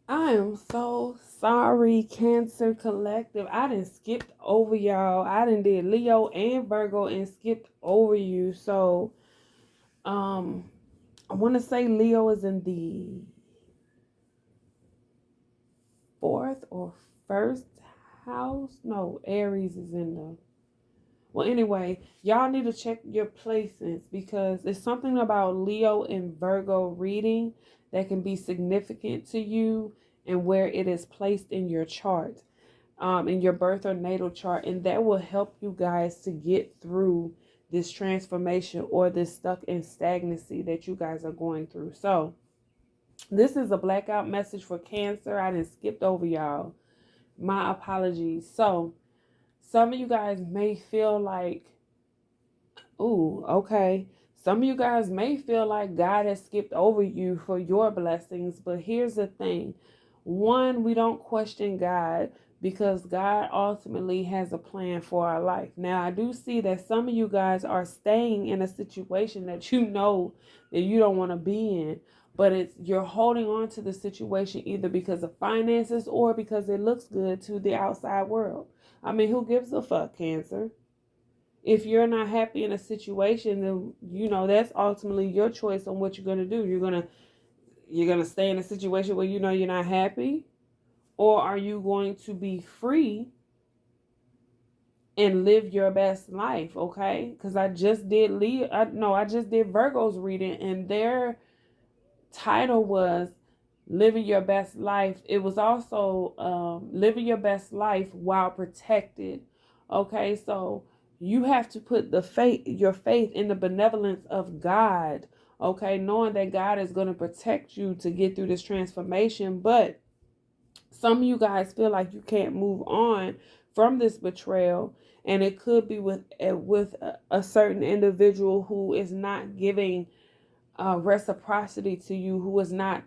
I am so sorry, Cancer Collective. I done skipped over y'all. I done did Leo and Virgo and skipped over you. So, um, I want to say Leo is in the fourth or first house. No, Aries is in the. Well, anyway, y'all need to check your placements because it's something about Leo and Virgo reading that can be significant to you and where it is placed in your chart, in your birth or natal chart, and that will help you guys to get through this transformation or this stuck in stagnancy that you guys are going through. So, this is a blackout message for Cancer. I didn't skipped over y'all. My apologies. So, some of you guys may feel like, ooh, okay. Some of you guys may feel like God has skipped over you for your blessings, but here's the thing. One, we don't question God because God ultimately has a plan for our life. Now, I do see that some of you guys are staying in a situation that you know that you don't want to be in, but you're holding on to the situation either because of finances or because it looks good to the outside world. I mean, who gives a fuck, Cancer? If you're not happy in a situation, then that's ultimately your choice on what you're gonna do. You're gonna stay in a situation where you're not happy, or are you going to be free and live your best life? Okay, because I just did Leo. I just did Virgo's reading, and their title was living your best life. It was also living your best life while protected. Okay, so you have to put your faith in the benevolence of God. Okay, knowing that God is going to protect you to get through this transformation. But some of you guys feel like you can't move on from this betrayal, and it could be with a certain individual who is not giving reciprocity to you, who is not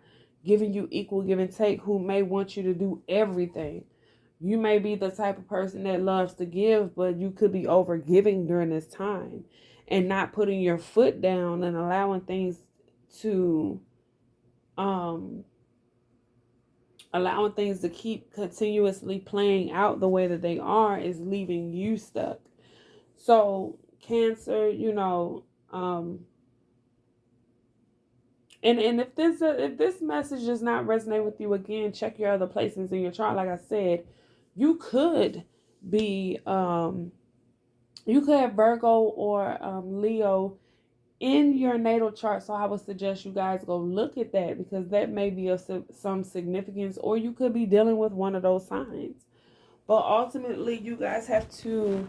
giving you equal give and take, who may want you to do everything. You may be the type of person that loves to give, but you could be over giving during this time and not putting your foot down and to um allowing things to keep continuously playing out the way that they are is leaving you stuck. So, Cancer, and if this message does not resonate with you, again, check your other placements in your chart. Like I said, you could be you could have Virgo or Leo in your natal chart. So I would suggest you guys go look at that because that may be of some significance, or you could be dealing with one of those signs. But ultimately, you guys have to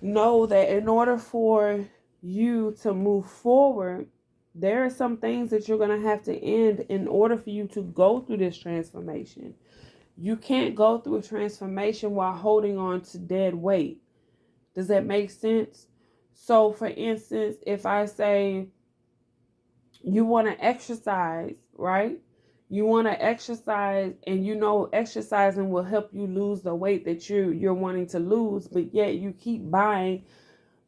know that in order for you to move forward, there are some things that you're going to have to end in order for you to go through this transformation. You can't go through a transformation while holding on to dead weight. Does that make sense? So, for instance, if I say you want to exercise, right? You want to exercise, and exercising will help you lose the weight that you're wanting to lose, but yet you keep buying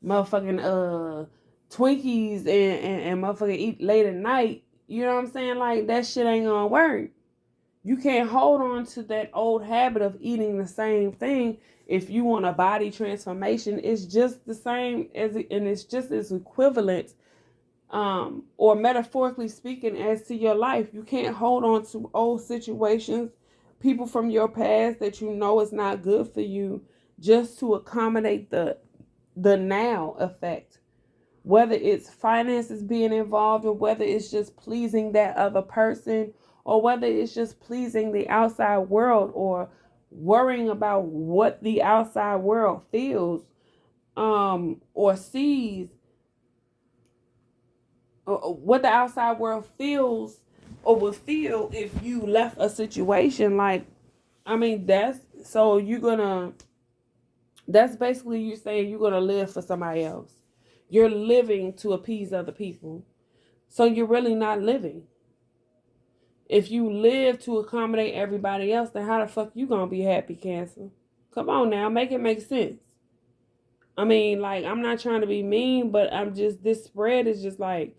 motherfucking Twinkies and motherfucking eat late at night. You know what I'm saying? Like, that shit ain't gonna work. You can't hold on to that old habit of eating the same thing if you want a body transformation. It's just the same and it's just as equivalent, or metaphorically speaking, as to your life. You can't hold on to old situations, people from your past that you know is not good for you, just to accommodate the now effect. Whether it's finances being involved, or whether it's just pleasing that other person, or whether it's just pleasing the outside world, or worrying about what the outside world feels, or sees, or what the outside world feels or would feel if you left a situation. Like, I mean, that's basically you saying you're gonna live for somebody else. You're living to appease other people. So you're really not living. If you live to accommodate everybody else, then how the fuck you gonna be happy, Cancer? Come on now, make it make sense. I mean, like, I'm not trying to be mean, but this spread is just like,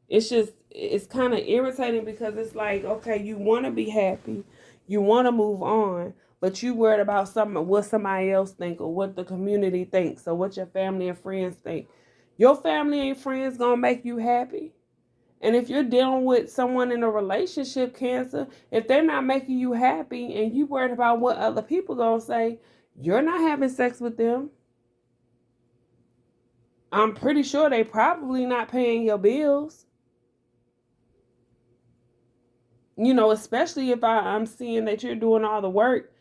it's just it's kind of irritating because it's like, okay, you want to be happy, you want to move on, but you worried about something, what somebody else think, or what the community thinks, or what your family and friends think. Your family and friends gonna make you happy. And if you're dealing with someone in a relationship, Cancer, if they're not making you happy and you worried about what other people gonna say, you're not having sex with them. I'm pretty sure they probably not paying your bills. You know, especially if I'm seeing that you're doing all the work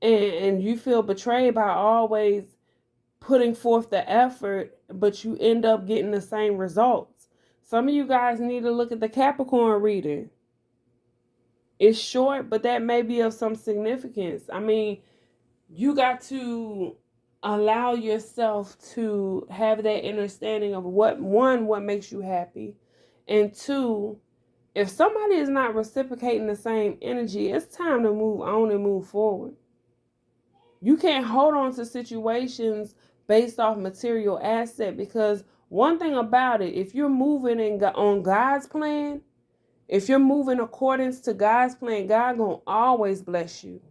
and you feel betrayed by always putting forth the effort, but you end up getting the same results. Some of you guys need to look at the Capricorn reading. It's short, but that may be of some significance. I mean, you got to allow yourself to have that understanding of what makes you happy, and two, if somebody is not reciprocating the same energy, it's time to move on and move forward. You can't hold on to situations based off material asset, because one thing about it, if you're moving on God's plan, if you're moving according to God's plan, God gonna always bless you.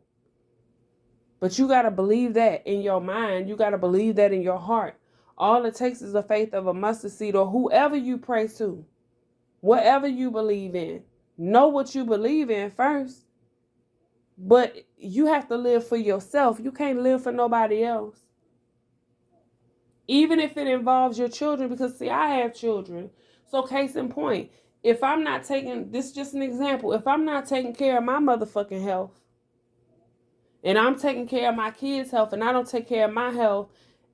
But you got to believe that in your mind. You got to believe that in your heart. All it takes is the faith of a mustard seed, or whoever you pray to, whatever you believe in. Know what you believe in first. But you have to live for yourself. You can't live for nobody else. Even if it involves your children, because see, I have children. So case in point, if I'm not taking, this is just an example, if I'm not taking care of my motherfucking health, and I'm taking care of my kids' health, and I don't take care of my health,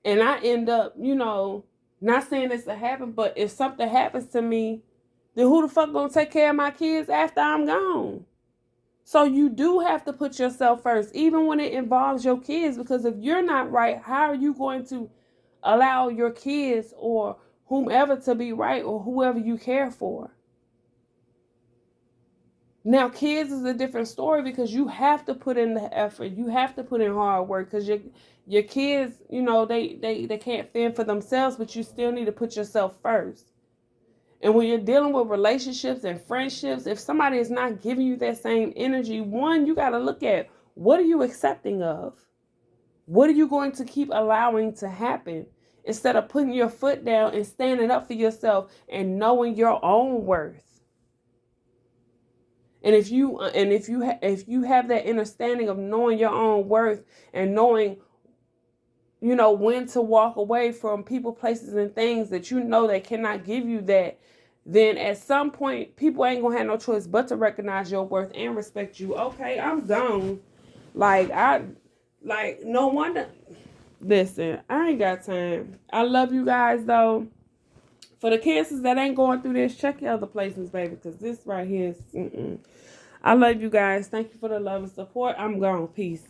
and I end up, not saying this to happen, but if something happens to me, then who the fuck gonna take care of my kids after I'm gone? So you do have to put yourself first, even when it involves your kids, because if you're not right, how are you going to allow your kids or whomever to be right, or whoever you care for? Now, kids is a different story, because you have to put in the effort. You have to put in hard work, because your kids, they can't fend for themselves, but you still need to put yourself first. And when you're dealing with relationships and friendships, if somebody is not giving you that same energy, one, you got to look at, what are you accepting of? What are you going to keep allowing to happen? Instead of putting your foot down and standing up for yourself and knowing your own worth. And if you have that understanding of knowing your own worth and knowing, when to walk away from people, places, and things that that cannot give you that, then at some point people ain't gonna have no choice but to recognize your worth and respect you. Okay, I'm gone. No wonder. Listen, I ain't got time. I love you guys though. For the Cancers that ain't going through this, check your other placements, baby, because this right here is. I love you guys. Thank you for the love and support. I'm gone. Peace.